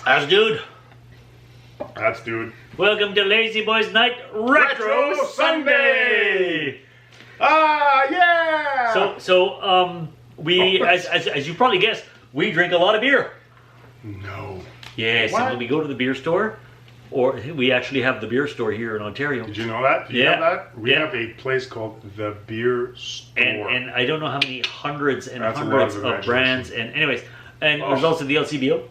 That's dude. That's dude. Welcome to Lazy Boys Night Retro Sunday. Yeah. So we as you probably guessed, we drink a lot of beer. No. Yes, What? and when we go to the beer store, or we actually have the beer store here in Ontario. Did you know that? Do you have that? We have a place called the Beer Store. And I don't know how many hundreds and That's a lot hundreds of of brands. And anyways, and there's also the LCBO.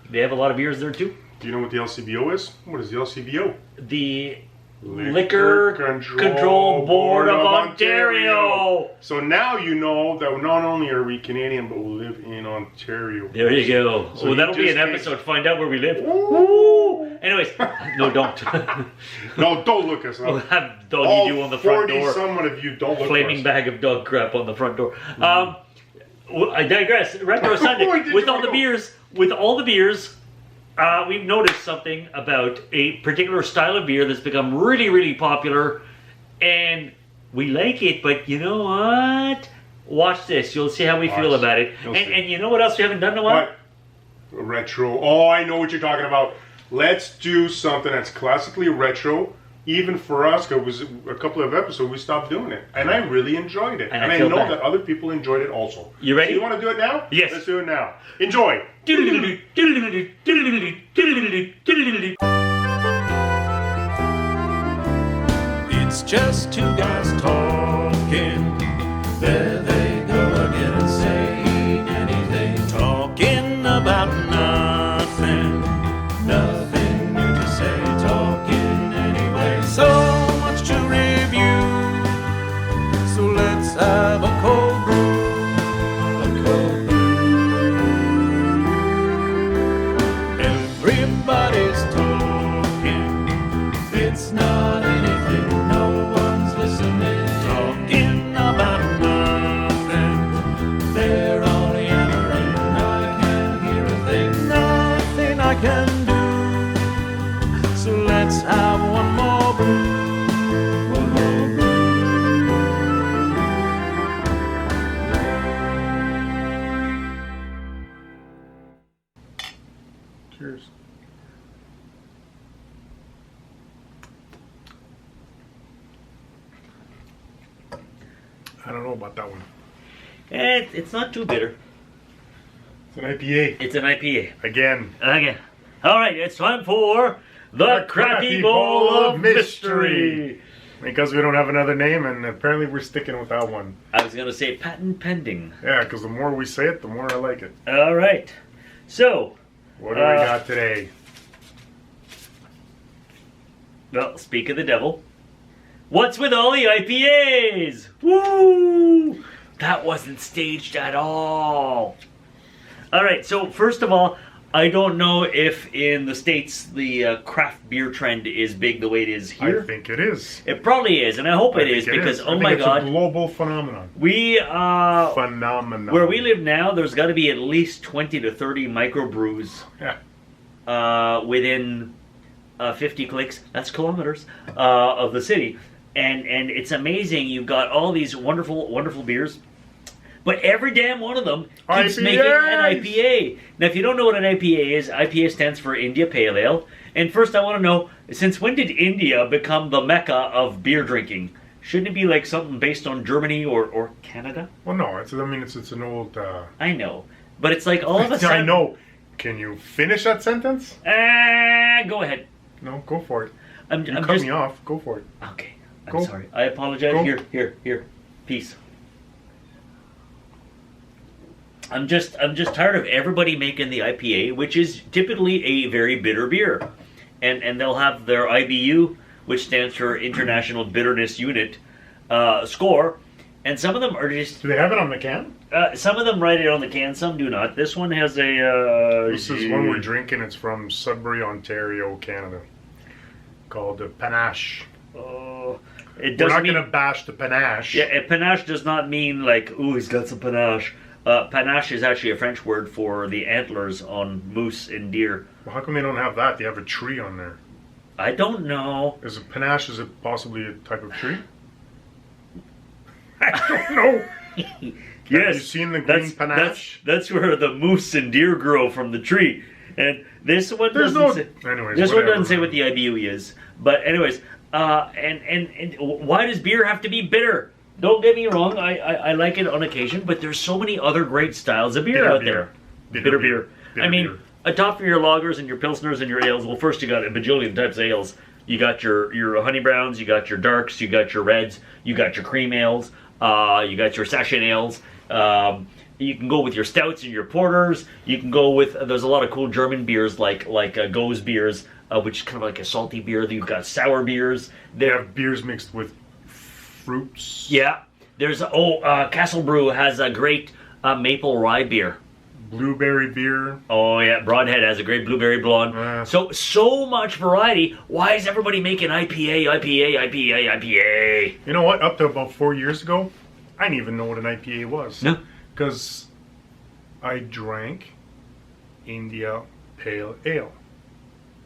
They have a lot of beers there too. Do you know what the LCBO is? What is the LCBO? The Liquor Control Board of Ontario. So now you know that not only are we Canadian, but we live in Ontario. There you go. So Well, that'll be an episode. Find out where we live. Woo! Anyways, no, don't. No, don't look us We'll up. have doggy do on the front door. 40-some of you don't look Flaming us. bag of dog crap on the front door. Well, I digress. Retro Sunday. Where did With you all the go? beers, we've noticed something about a particular style of beer that's become really, really popular, and we like it. But you know what? Watch this. You'll see how we feel Watch. about it. You'll And, see. and you know what else we haven't done in a while? What? Retro. Oh, I know what you're talking about. Let's do something that's classically retro. Even for us, because it was a couple of episodes, we stopped doing it. And I really enjoyed it. And And I I feel know bad. that other people enjoyed it also. You ready? So you want to do it now? Yes. Let's do it now. Enjoy. It's just two guys talking. There they go again, saying anything. Talking about nothing. Nothing new to say. Talking anyway. So much to review. So let's have a cold brew. A cold brew. Everybody's talking. It's not anything. No one's listening. Talking about nothing. They're all yammering. I can't hear a thing. Nothing I can do. So let's have one more brew. One more brew. Cheers. I don't know about that one. It's not too bitter. It's an IPA. It's an IPA. Again. Okay. All right, it's time for the Crappy Bowl of Mystery. Because we don't have another name, and apparently we're sticking with that one. I was going to say patent pending. Yeah, because the more we say it, the more I like it. All right. So, What do we got today? well, speak of the devil. What's with all the IPAs? Woo! That wasn't staged at all. All right, so first of all, I don't know if in the States the craft beer trend is big the way it is here. I think it is. It probably is, and I hope it I is think because, I oh think my it's God, a global phenomenon. we, Phenomenon. where we live now, there's got to be at least 20 to 30 microbrews Yeah. within 50 clicks, that's kilometers, of the city. And it's amazing. You've got all these wonderful, wonderful beers, but every damn one of them keeps IPAs. making an IPA. Now, if you don't know what an IPA is, IPA stands for India Pale Ale. And first I want to know, since when did India become the mecca of beer drinking? Shouldn't it be like something based on Germany or Canada? Well, no. It's an old. I know. But it's like all of a sudden... I know. Can you finish that sentence? Go ahead. No, go for it. I'm You just... cut me off. Go for it. Okay. I'm Go. sorry. I apologize. Go. Here. Peace. I'm just tired of everybody making the IPA, which is typically a very bitter beer. And they'll have their IBU, which stands for International Bitterness Unit, score. And some of them are just... Do they have it on the can? some of them write it on the can, some do not. This one has a... This is one we're drinking. It's from Sudbury, Ontario, Canada. Called the Panache. It We're doesn't not mean... going to bash the Panache. Yeah, and panache does not mean like, ooh, he's got some panache. Panache is actually a French word for the antlers on moose and deer. Well, how come they don't have that? They have a tree on there. I don't know. Is it Panache? Is it possibly a type of tree? I don't know. Yes, Have you seen the green Panache? That's where the moose and deer grow from the tree. And this one There's doesn't no. say, Anyways, this one whatever, doesn't say man. what the IBU is. But anyways, and why does beer have to be bitter? Don't get me wrong, I like it on occasion, but there's so many other great styles of beer Bitter out beer. there. Bitter Bitter beer. I mean, beer. atop for your lagers and your pilsners and your ales, well, first you got a bajillion types of ales. You got your honey browns, you got your darks, you got your reds, you got your cream ales, you got your session ales. You can go with your stouts and your porters. You can go with, there's a lot of cool German beers like Goes beers, which is kind of like a salty beer. You've got sour beers. They have beers mixed with fruits. Yeah. There's, Castle Brew has a great maple rye beer. Blueberry beer. Oh yeah, Broadhead has a great blueberry blonde. So much variety. Why is everybody making IPA? You know what? Up to about 4 years ago, I didn't even know what an IPA was. No. Because I drank India Pale Ale.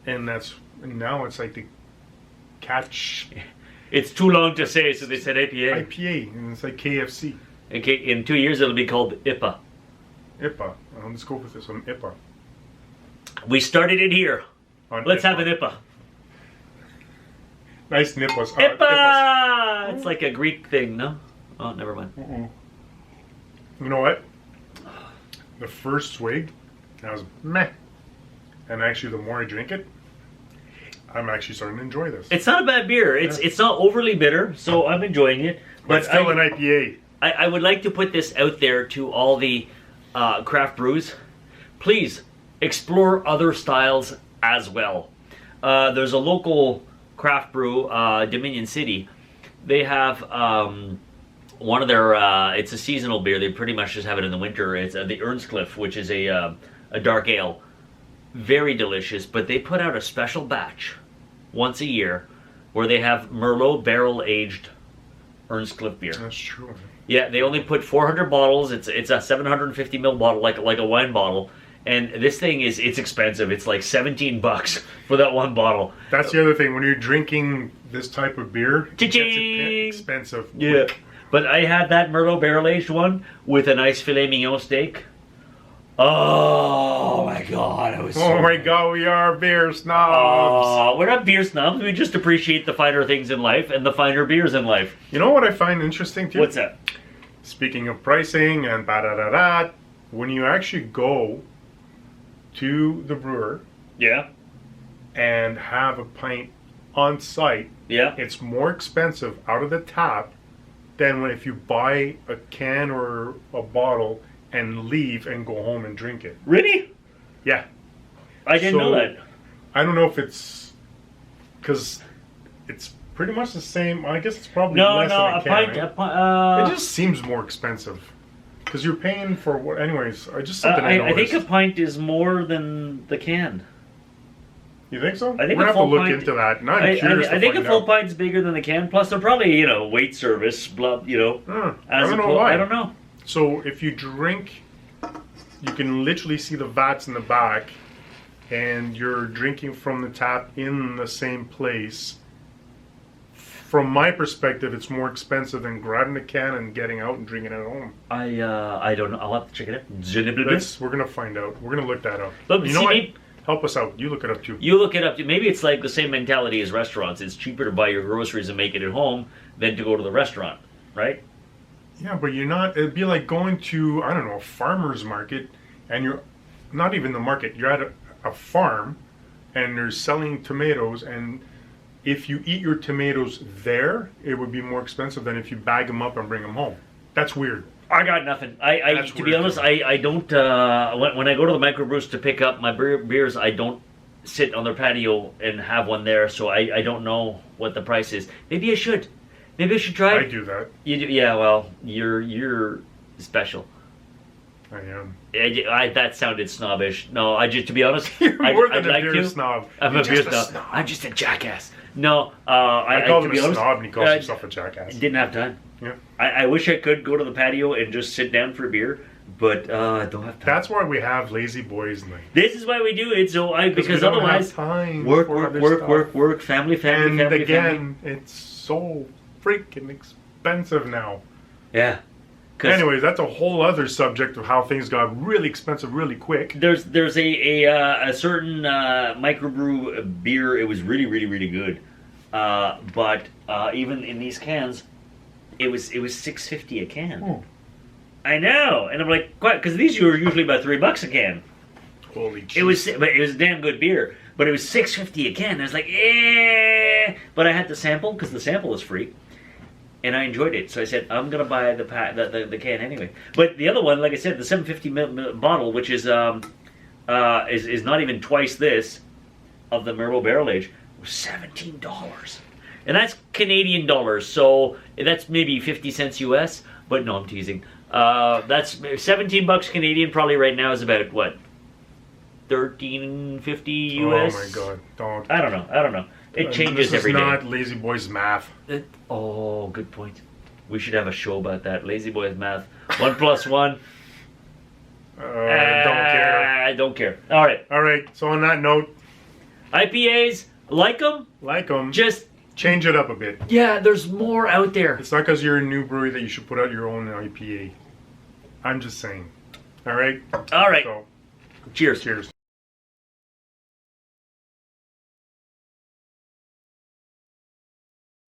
And now it's like the catch It's too long to say, so they said IPA. IPA. And it's like KFC. Okay, in 2 years it'll be called IPA. IPA. Let's go with this one. IPA. We started it here. On Let's IPA. have an IPA. Nice nipples. IPA! It's like a Greek thing, no? Oh, never mind. You know what? The first swig, I was meh. And actually, the more I drink it, I'm actually starting to enjoy this. It's not a bad beer. It's not overly bitter, so I'm enjoying it. But it's still an IPA. I would like to put this out there to all the craft brews. Please explore other styles as well. There's a local craft brew, Dominion City. They have one of their. It's a seasonal beer. They pretty much just have it in the winter. It's the Earnscliffe, which is a dark ale. Very delicious, but they put out a special batch once a year where they have Merlot barrel aged Earnscliffe beer. That's true. Yeah, they only put 400 bottles. It's a 750 ml bottle, like a wine bottle. And this thing it's expensive. It's like $17 for that one bottle. That's the other thing. When you're drinking this type of beer, it gets Cha-ching! expensive. Yeah. But I had that Merlot barrel aged one with a nice filet mignon steak. Oh my god, it was so Oh my good. god, we are beer snobs. Oh, we're not beer snobs. We just appreciate the finer things in life and the finer beers in life. You know what I find interesting too? What's that? Speaking of pricing and da-da-da-da, when you actually go to the brewer Yeah. and have a pint on site, Yeah. it's more expensive out of the tap than when if you buy a can or a bottle and leave and go home and drink it. Really? Yeah. I didn't know that. I don't know if it's because it's pretty much the same. I guess it's probably No, less than a a can. pint. eh? It just seems more expensive because you're paying for what. Anyways, I just something I I noticed. think a pint is more than the can. You think so? I think we're a gonna have to full look pint- into that. Now I'm I curious to think a find full out. pint's bigger than the can. Plus, they're probably weight service. Blah, I don't know opposed- why. I don't know. So if you drink, you can literally see the vats in the back, and you're drinking from the tap in the same place. From my perspective, it's more expensive than grabbing a can and getting out and drinking it at home. I don't know. I'll have to check it out. We're gonna find out. We're gonna look that up. Look, you know see, what? maybe- Help us out. You look it up too. You look it up. Maybe it's like the same mentality as restaurants. It's cheaper to buy your groceries and make it at home than to go to the restaurant, right? Yeah, but you're not. It'd be like going to, I don't know, a farmer's market, and you're not even the market. You're at a farm, and they're selling tomatoes, and if you eat your tomatoes there, it would be more expensive than if you bag them up and bring them home. That's weird. I got nothing. I That's to be weird, honest, too. I don't. When I go to the microbrews to pick up my beers, I don't sit on their patio and have one there. So I don't know what the price is. Maybe I should. Maybe I should try. I do that. You do, yeah. Well, you're special. I am. That sounded snobbish. No, to be honest, You're I'd more than like a beer to. snob. I'm You're a beer just snob. I'm just a jackass. No, I called to him be a honest, snob, and he calls I himself a jackass. didn't have time. Yeah. I wish I could go to the patio and just sit down for a beer, but I don't have time. That's why we have lazy boys night. This is why we do it. So because we don't otherwise, have time work, for work, other work, stuff. work, family, family, And family, again, family. it's so freaking expensive now. Yeah, Anyways, that's a whole other subject of how things got really expensive really quick. There's a certain microbrew beer. It was really good, but even in these cans, it was $6.50 a can. Oh. I know, and I'm like, what? Because these are usually about $3 a can. Holy jeez. It was damn good beer, but it was $6.50 a can. I was like, eh. But I had to sample because the sample is free, and I enjoyed it. So I said, I'm gonna buy the can anyway. But the other one, like I said, the 750 bottle, which is not even twice this of the Merlot Barrel Age, was $17, and that's Canadian dollars. So that's maybe 50 cents US. But no, I'm teasing. That's $17 Canadian. Probably right now is about what? $13.50 US. Oh my god! Don't. I don't know. It changes every This day. is not Lazy Boy's math. Oh, good point. We should have a show about that. Lazy Boy's math. 1 plus 1. Don't care. I don't care. All right. All right. So on that note, IPAs, like them. like them. Just Change it up a bit. yeah. There's more out there. It's not because you're a new brewery that you should put out your own IPA. I'm just saying. All right. All right. So, Cheers. cheers.